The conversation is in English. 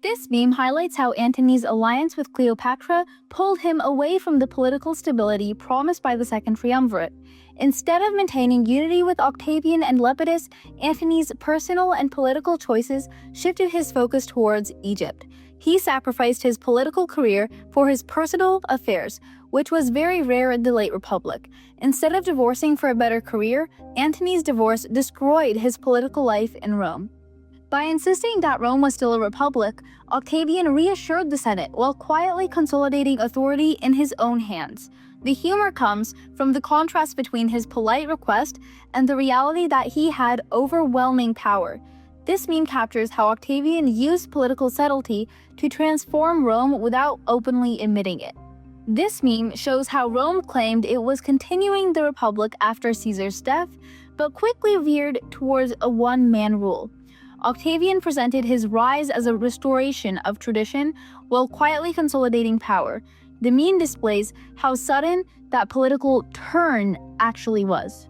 This meme highlights how Antony's alliance with Cleopatra pulled him away from the political stability promised by the Second Triumvirate. Instead of maintaining unity with Octavian and Lepidus, Antony's personal and political choices shifted his focus towards Egypt. He sacrificed his political career for his personal affairs, which was very rare in the late Republic. Instead of divorcing for a better career, Antony's divorce destroyed his political life in Rome. By insisting that Rome was still a republic, Octavian reassured the Senate while quietly consolidating authority in his own hands. The humor comes from the contrast between his polite request and the reality that he had overwhelming power. This meme captures how Octavian used political subtlety to transform Rome without openly admitting it. This meme shows how Rome claimed it was continuing the republic after Caesar's death, but quickly veered towards a one-man rule. Octavian presented his rise as a restoration of tradition while quietly consolidating power. The meme displays how sudden that political turn actually was.